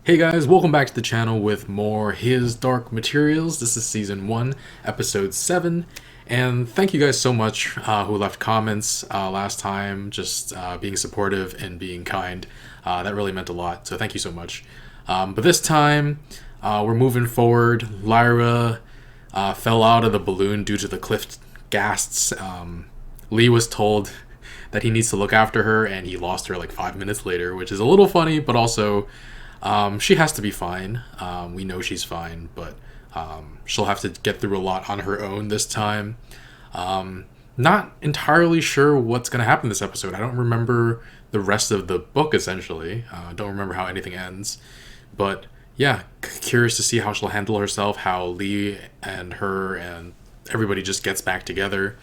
Hey guys, welcome back to the channel with more His Dark Materials. This is Season 1, Episode 7, and thank you guys so much who left comments last time, just being supportive and being kind. That really meant a lot, so thank you so much. But this time, we're moving forward. Lyra fell out of the balloon due to the cliff gasts. Lee was told that he needs to look after her, and he lost her like 5 minutes later, which is a little funny, but also... she has to be fine. We know she's fine, but she'll have to get through a lot on her own this time. Not entirely sure what's going to happen this episode. I don't remember the rest of the book, essentially. Don't remember how anything ends. But yeah, curious to see how she'll handle herself, how Lee and her and everybody just gets back together.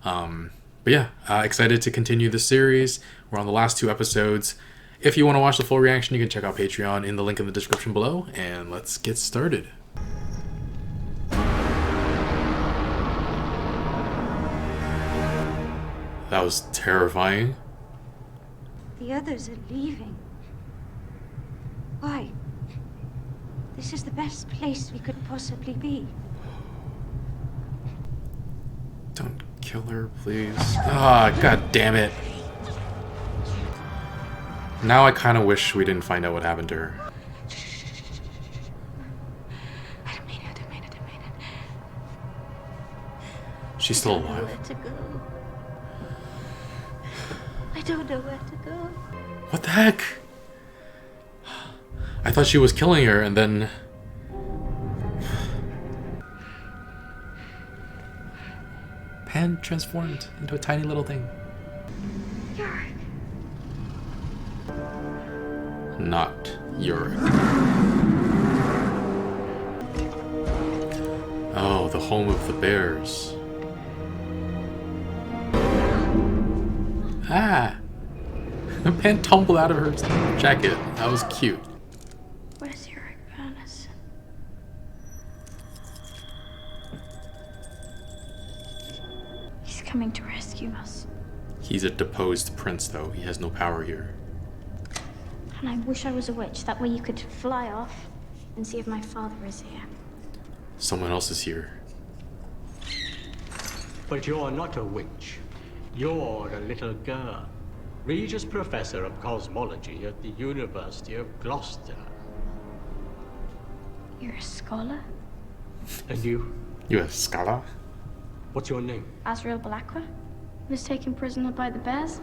But yeah, excited to continue the series. We're on the last 2 episodes. If you want to watch the full reaction, you can check out Patreon in the link in the description below, and let's get started. That was terrifying. The others are leaving. Why? This is the best place we could possibly be. Don't kill her, please. Ah, god damn it. Now I kind of wish we didn't find out what happened to her. I don't mean it. She's still alive. Where to go? I don't know where to go. What the heck? I thought she was killing her, and then... Pan transformed into a tiny little thing. Yorick. Not Yorick. Oh, the home of the bears. Ah! Pan tumbled out of her jacket. That was cute. Where's Yorick Burnison? He's coming to rescue us. He's a deposed prince, though. He has no power here. And I wish I was a witch. That way you could fly off and see if my father is here. Someone else is here. But you're not a witch. You're a little girl. Regius Professor of Cosmology at the University of Gloucester. You're a scholar? And you? You a scholar? What's your name? Asriel Balakra was taken prisoner by the bears?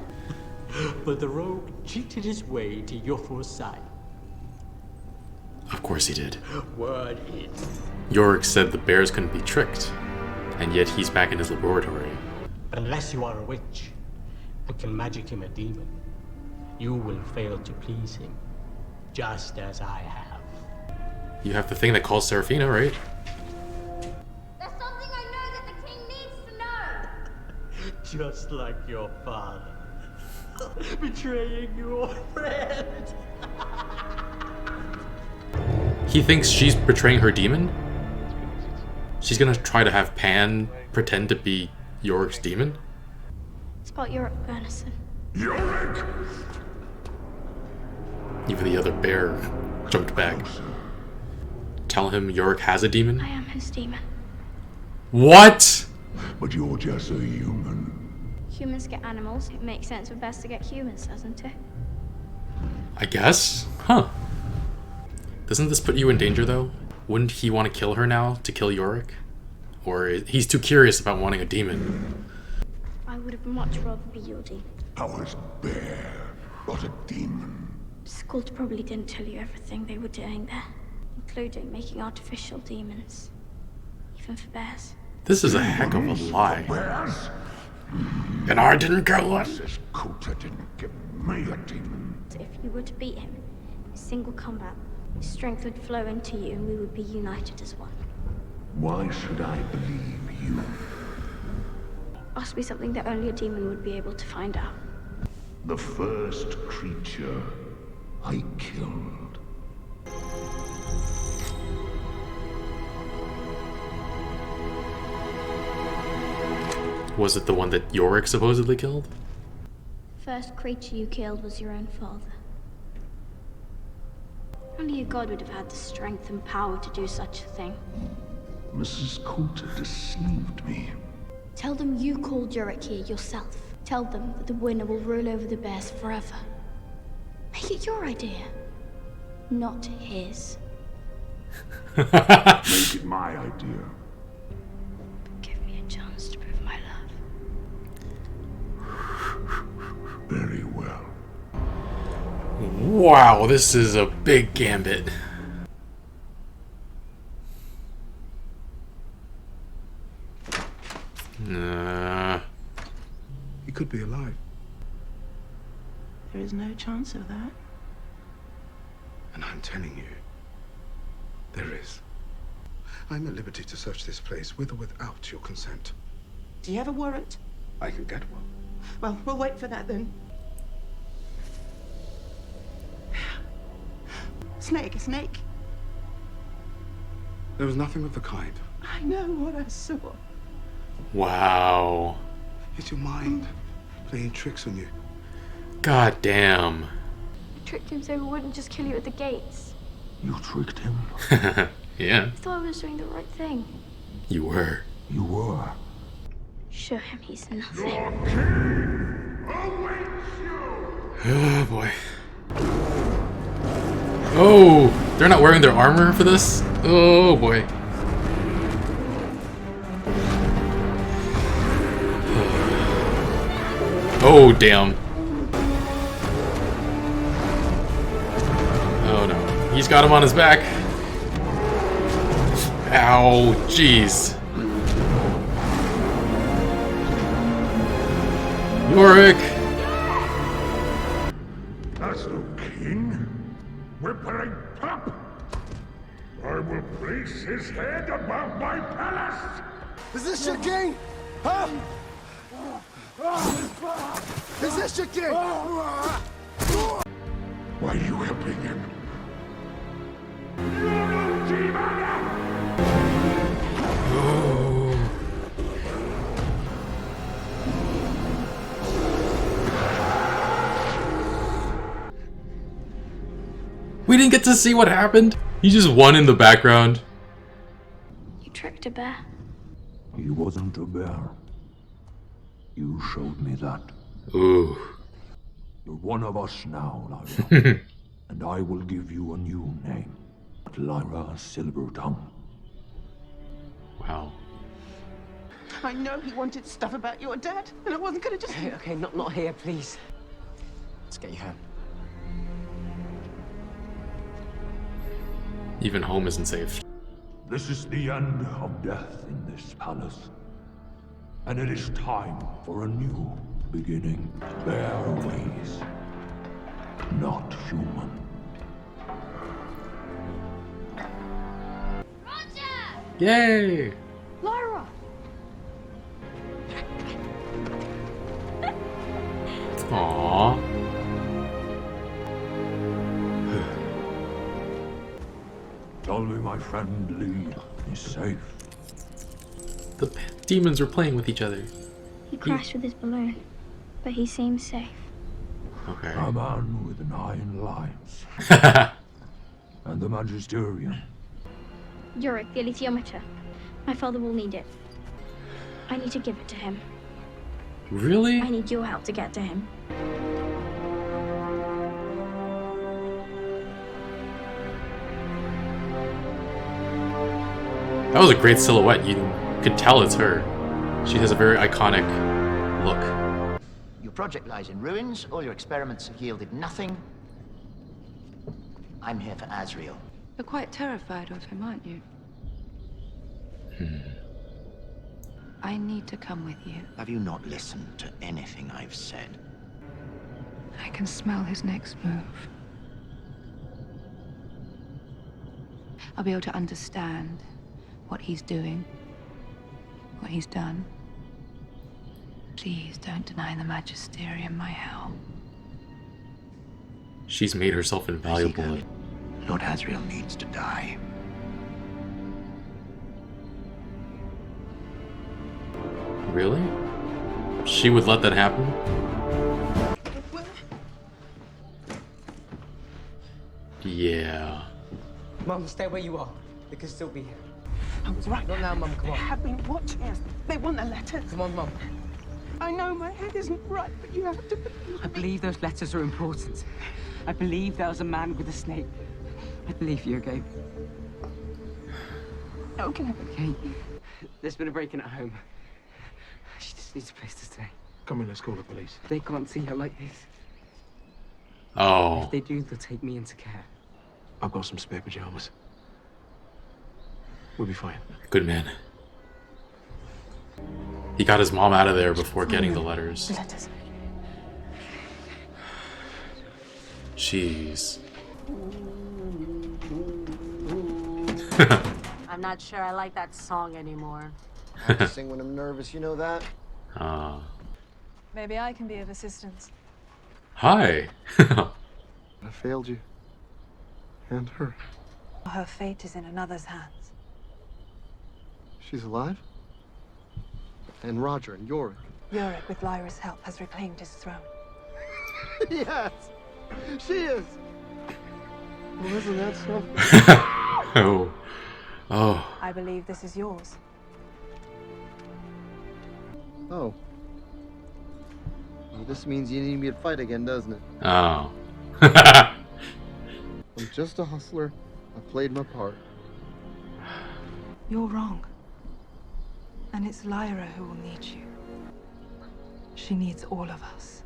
But the rogue cheated his way to Iofur's side. Of course he did. Word is. Yorick said the bears couldn't be tricked, and yet he's back in his laboratory. Unless you are a witch who can magic him a demon, you will fail to please him, just as I have. You have the thing that calls Serafina, right? There's something I know that the king needs to know. Just like your father. Betraying your friend. He thinks she's betraying her demon? She's gonna try to have Pan pretend to be Yorick's demon? Spot Yorick Burnison. Yorick! Even the other bear jumped back. Tell him Yorick has a demon? I am his demon. What? But you're just a human. Humans get animals. It makes sense for best to get humans, doesn't it? I guess? Huh. Doesn't this put you in danger, though? Wouldn't he want to kill her now to kill Yorick? Or he's too curious about wanting a demon? I would have much rather be your demon. I was bear, not a demon. Coulter probably didn't tell you everything they were doing there, including making artificial demons. Even for bears. This is a heck of a lie. Bears? And I didn't kill one. Says Coulter didn't give me a demon. If you were to beat him in single combat, his strength would flow into you and we would be united as one. Why should I believe you? Must be something that only a demon would be able to find out. The first creature I killed. Was it the one that Yorick supposedly killed? First creature you killed was your own father. Only a god would have had the strength and power to do such a thing. Mrs. Coulter deceived me. Tell them you called Yorick here yourself. Tell them that the winner will rule over the bears forever. Make it your idea, not his. Make it my idea. Give me a chance to prove my love. Very well. Wow, this is a big gambit. He could be alive. There is no chance of that. And I'm telling you, there is. I'm at liberty to search this place with or without your consent. Do you have a warrant? I can get one. Well, we'll wait for that then. Snake, a snake. There was nothing of the kind. I know what I saw. Wow. It's your mind playing tricks on you. God damn. I tricked him so he wouldn't just kill you at the gates. You tricked him. Yeah, I thought I was doing the right thing. you were. You were. Show him he's nothing. Oh boy. Oh, they're not wearing their armor for this? Oh boy. Oh damn. Oh no. He's got him on his back. Ow, jeez. Yorick! That's no king. Whimpering pup! I will place his head above my palace! Is this your king? Huh? Is this your king? Why are you helping him? We didn't get to see what happened. He just won in the background. You tricked a bear. He wasn't a bear. You showed me that. Ooh. You're one of us now, Lyra. And I will give you a new name. Lyra Silvertongue. Wow. I know he wanted stuff about your dad, and I wasn't gonna just... Okay, not here, please. Let's get you home. Even home isn't safe. This is the end of death in this palace. And it is time for a new beginning. Bear ways. Not human. Roger! Yay! Lyra! Aww. Tell me my friend Lee is safe. The demons are playing with each other. He crashed with his balloon, but he seems safe. Okay. A man with 9 lives. And the Magisterium. Yorick, the alethiometer. My father will need it. I need to give it to him. Really? I need your help to get to him. That was a great silhouette. You could tell it's her. She has a very iconic look. Your project lies in ruins, all your experiments have yielded nothing. I'm here for Asriel. You're quite terrified of him, aren't you? I need to come with you. Have you not listened to anything I've said? I can smell his next move. I'll be able to understand what he's doing, what he's done. Please don't deny the Magisterium my help. She's made herself invaluable. Lord Asriel needs to die. Really? She would let that happen? Yeah. Mum, stay where you are. They can still be here. I was right. Not now, Mum, come They on. have been watching us. They want the letters. Come on, Mum. I know my head isn't right, but you have to believe I believe those letters are important. I believe there was a man with a snake. I believe you, okay? Okay. Okay. There's been a break-in at home. She just needs a place to stay. Come in, let's call the police. They can't see her like this. Oh. If they do, they'll take me into care. I've got some spare pajamas. We'll be fine. Good man. He got his mom out of there before getting the letters. Letters. Jeez. I'm not sure I like that song anymore. I have to sing when I'm nervous, you know that? Maybe I can be of assistance. Hi. I failed you. And her. Her fate is in another's hands. She's alive? And Roger and Yorick. Yorick, with Lyra's help, has reclaimed his throne. Yes! She is! Well, isn't that something? Oh. Oh. I believe this is yours. Oh. Well, this means you need me to fight again, doesn't it? Oh. I'm just a hustler. I played my part. You're wrong. And it's Lyra who will need you. She needs all of us.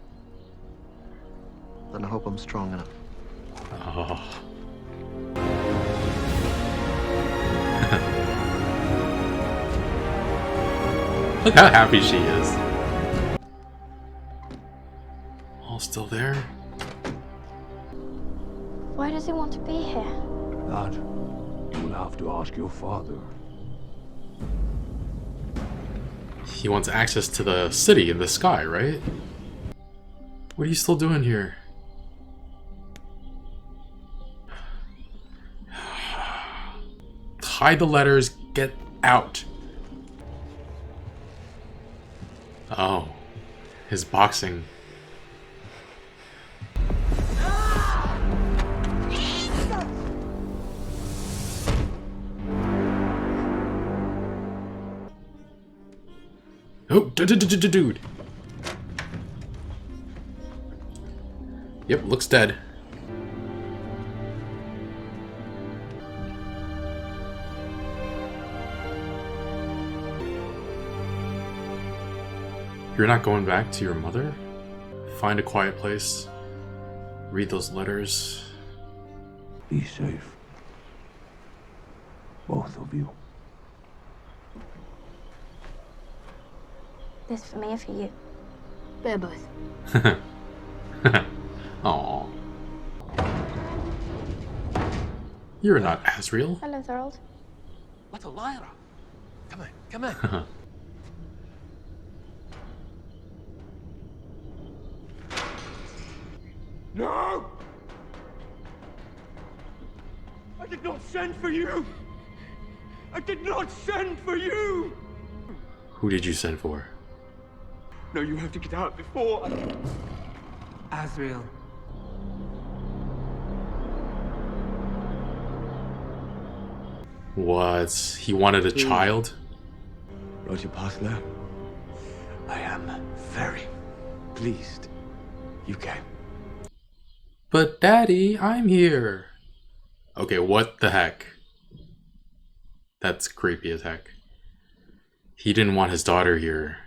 Then I hope I'm strong enough. Oh. Look how happy she is. All still there? Why does he want to be here? That you will have to ask your father. He wants access to the city in the sky, right? What are you still doing here? Hide the letters, get out. Oh, his boxing. Oh, dude. Yep, looks dead. You're not going back to your mother? Find a quiet place. Read those letters. Be safe. Both of you. This for me or for you? They're both. Aww. You're not Asriel. Hello, Thorold. What a Lyra! Come on, come on. No! I did not send for you! I did not send for you! Who did you send for? No, you have to get out before Asriel. What? He wanted a child? Roger Partler, I am very pleased you came. But Daddy, I'm here. Okay, what the heck? That's creepy as heck. He didn't want his daughter here.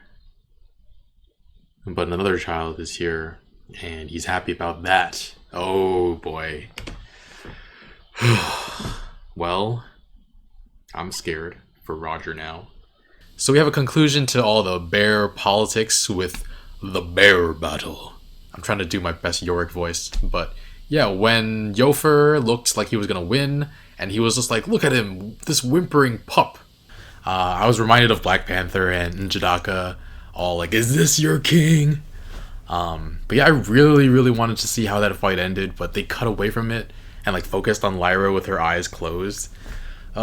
But another child is here, and he's happy about that. Oh boy. Well, I'm scared for Roger now. So we have a conclusion to all the bear politics with the bear battle. I'm trying to do my best Yorick voice, but yeah, when Iofur looked like he was gonna win, and he was just like, look at him, this whimpering pup. I was reminded of Black Panther and Njidaka, all like, is this your king? But yeah, I really wanted to see how that fight ended, but they cut away from it and like focused on Lyra with her eyes closed. Okay,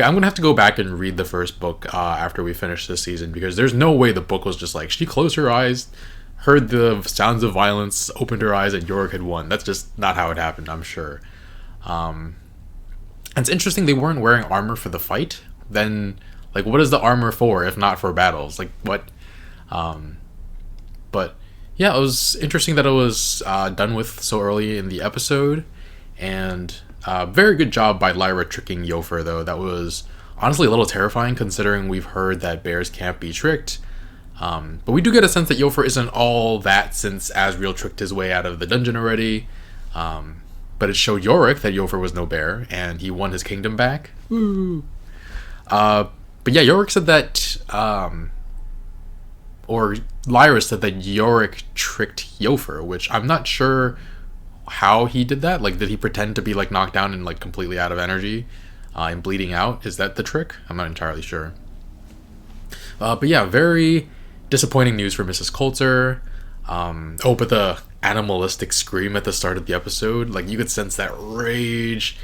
I'm gonna have to go back and read the first book after we finish this season, because there's no way the book was just like, she closed her eyes, heard the sounds of violence, opened her eyes, and Yorick had won. That's just not how it happened, I'm sure. It's interesting they weren't wearing armor for the fight. Then, like, what is the armor for if not for battles? Like, what? But yeah, it was interesting that it was done with so early in the episode, and very good job by Lyra tricking Iofur, though. That was honestly a little terrifying considering we've heard that bears can't be tricked. But we do get a sense that Iofur isn't all that since Asriel tricked his way out of the dungeon already. But it showed Yorick that Iofur was no bear, and he won his kingdom back. Woo! But yeah, Yorick said that, or Lyra said that Yorick tricked Iofur, which I'm not sure how he did that. Like, did he pretend to be like knocked down and like completely out of energy and bleeding out? Is that the trick? I'm not entirely sure. But yeah, very disappointing news for Mrs. Coulter. But the animalistic scream at the start of the episode, like, you could sense that rage.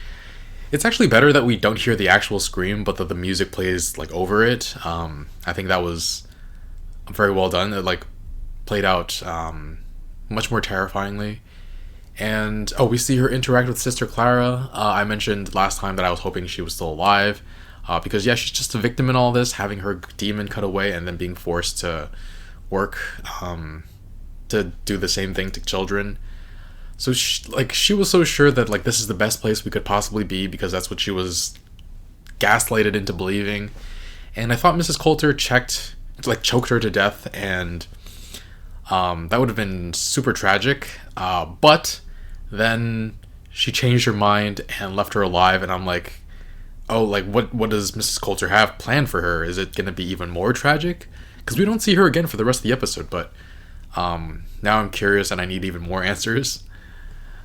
It's actually better that we don't hear the actual scream, but that the music plays like over it. I think that was very well done. It like played out much more terrifyingly. And we see her interact with Sister Clara. I mentioned last time that I was hoping she was still alive, because yeah, she's just a victim in all this, having her demon cut away and then being forced to work to do the same thing to children. So she was so sure that like this is the best place we could possibly be because that's what she was gaslighted into believing. And I thought Mrs. Coulter choked her to death, and that would have been super tragic. But then she changed her mind and left her alive, and I'm like, oh, like what does Mrs. Coulter have planned for her? Is it going to be even more tragic? Because we don't see her again for the rest of the episode, but now I'm curious and I need even more answers.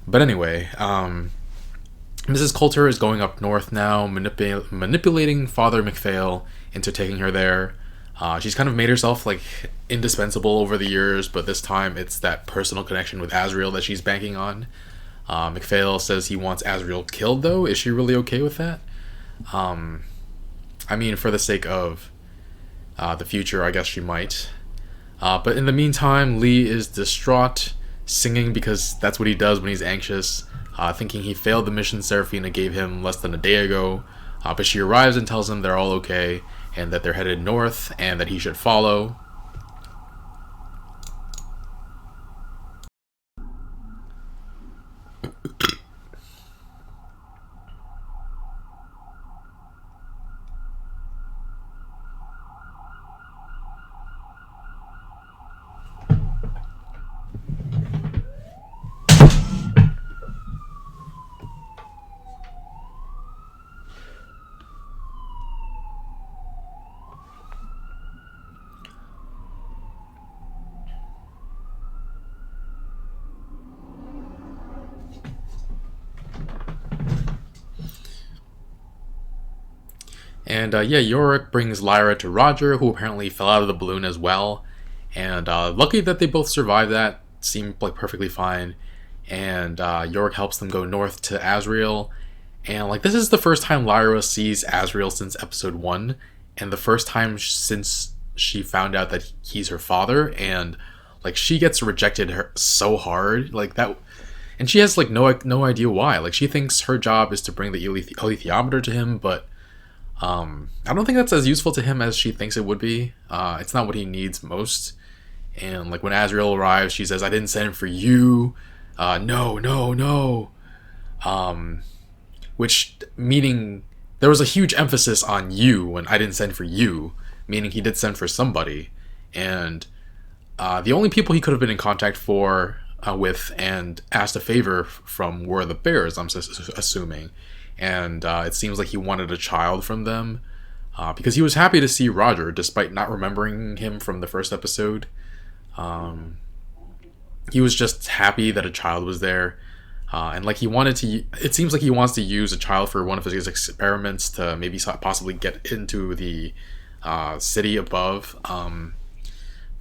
But anyway, Mrs. Coulter is going up north now, manipulating Father MacPhail into taking her there. She's kind of made herself like indispensable over the years, but this time it's that personal connection with Asriel that she's banking on. MacPhail says he wants Asriel killed, though. Is she really okay with that? I mean, for the sake of the future, I guess she might. But in the meantime, Lee is distraught, singing because that's what he does when he's anxious, thinking he failed the mission Seraphina gave him less than a day ago. But she arrives and tells him they're all okay, and that they're headed north, and that he should follow. And yeah, Yorick brings Lyra to Roger, who apparently fell out of the balloon as well. And lucky that they both survived that, seemed like perfectly fine. And Yorick helps them go north to Asriel. And like, this is the first time Lyra sees Asriel since episode 1, and the first time since she found out that he's her father. And like, she gets rejected so hard, like that. And she has like no idea why. Like, she thinks her job is to bring the alethiometer to him, but I don't think that's as useful to him as she thinks it would be. It's not what he needs most. And like, when Asriel arrives, she says, "I didn't send him for you. No. Which meaning there was a huge emphasis on you when I didn't send for you, meaning he did send for somebody. And the only people he could have been in contact with and asked a favor from were the bears, I'm assuming. And it seems like he wanted a child from them, because he was happy to see Roger despite not remembering him from the first episode. He was just happy that a child was there, and like, it seems like he wants to use a child for one of his experiments to maybe possibly get into the city above. But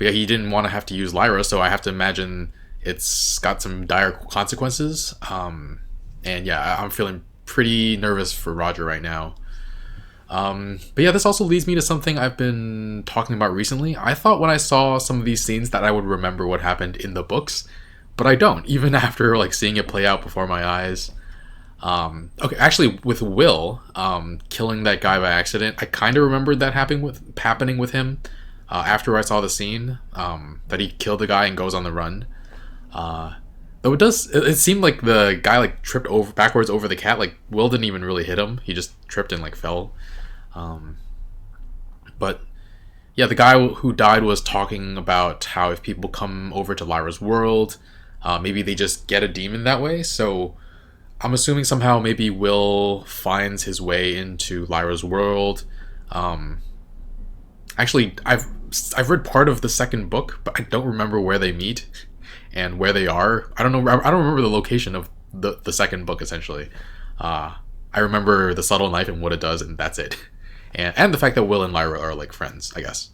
yeah, he didn't want to have to use Lyra, so I have to imagine it's got some dire consequences. And yeah, I'm feeling pretty nervous for Roger right now. But yeah, this also leads me to something I've been talking about recently. I thought when I saw some of these scenes that I would remember what happened in the books, but I don't, even after like seeing it play out before my eyes. Okay, actually, with Will killing that guy by accident, I kind of remembered that happening with him after I saw the scene that he killed the guy and goes on the run. Though it seemed like the guy like tripped backwards over the cat. Like Will didn't even really hit him; he just tripped and like fell. But yeah, the guy who died was talking about how if people come over to Lyra's world, maybe they just get a demon that way. So I'm assuming somehow maybe Will finds his way into Lyra's world. Actually, I've read part of the second book, but I don't remember where they meet and where they are. I don't know. I don't remember the location of the second book. Essentially, I remember the subtle knife and what it does, and that's it. And the fact that Will and Lyra are like friends, I guess.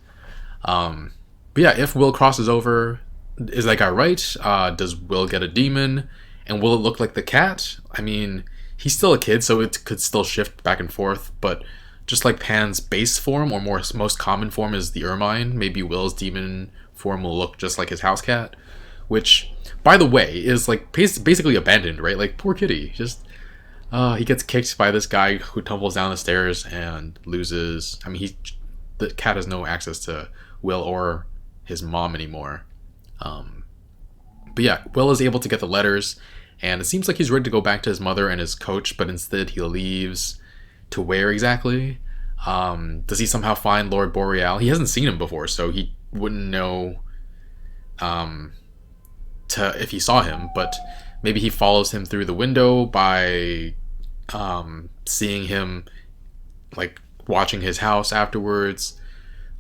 But yeah, if Will crosses over, is that guy right? Does Will get a demon? And will it look like the cat? I mean, he's still a kid, so it could still shift back and forth. But just like Pan's base form, or most common form, is the ermine, maybe Will's demon form will look just like his house cat. Which, by the way, is like basically abandoned, right? Like, poor kitty. Just, he gets kicked by this guy who tumbles down the stairs and loses. I mean, the cat has no access to Will or his mom anymore. But yeah, Will is able to get the letters, and it seems like he's ready to go back to his mother and his coach, but instead he leaves. To where exactly? Does he somehow find Lord Boreal? He hasn't seen him before, so he wouldn't know if he saw him, but maybe he follows him through the window by seeing him, like, watching his house afterwards.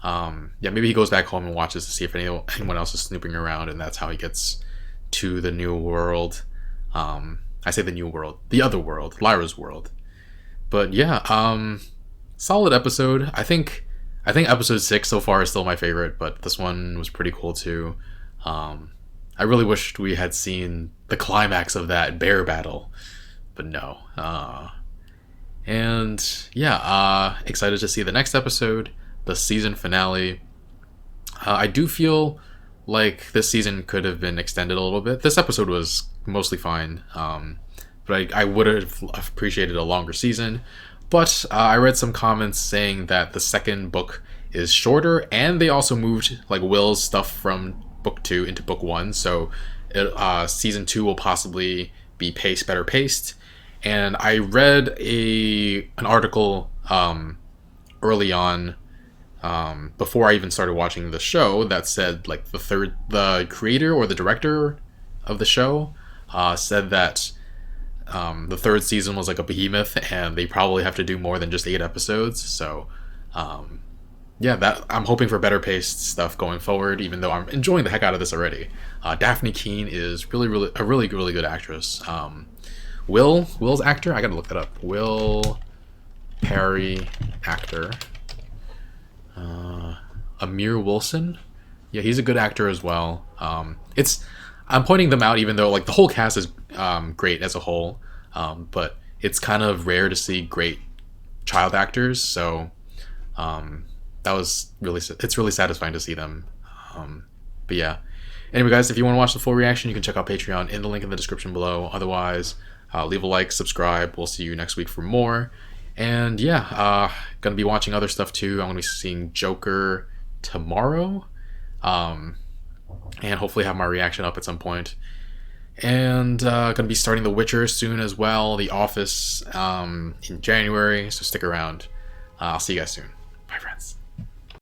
Yeah, maybe he goes back home and watches to see if anyone else is snooping around, and that's how he gets to the new world. I say the new world, the other world, Lyra's world. But yeah, solid episode. I think episode 6 so far is still my favorite, but this one was pretty cool too. I really wished we had seen the climax of that bear battle, but no. And yeah, excited to see the next episode, the season finale. I do feel like this season could have been extended a little bit. This episode was mostly fine, but I would have appreciated a longer season. But I read some comments saying that the second book is shorter, and they also moved like Will's stuff from book 2 into book 1, so season 2 will possibly be better paced. And I read an article early on, before I even started watching the show, that said like the creator or the director of the show said that the third season was like a behemoth, and they probably have to do more than just 8 episodes. So yeah, that I'm hoping for better paced stuff going forward, even though I'm enjoying the heck out of this already. Daphne Keane is really a really good actress. Will's actor, I gotta look that up. Will Perry actor. Amir Wilson, yeah, he's a good actor as well. I'm pointing them out even though like the whole cast is great as a whole, but it's kind of rare to see great child actors, so it's really satisfying to see them. But yeah, anyway guys, if you want to watch the full reaction, you can check out Patreon in the link in the description below. Otherwise, leave a like, subscribe. We'll see you next week for more. And yeah, gonna be watching other stuff too. I'm gonna be seeing Joker tomorrow, and hopefully have my reaction up at some point. And gonna be starting The Witcher soon as well, The Office in January, so stick around. I'll see you guys soon.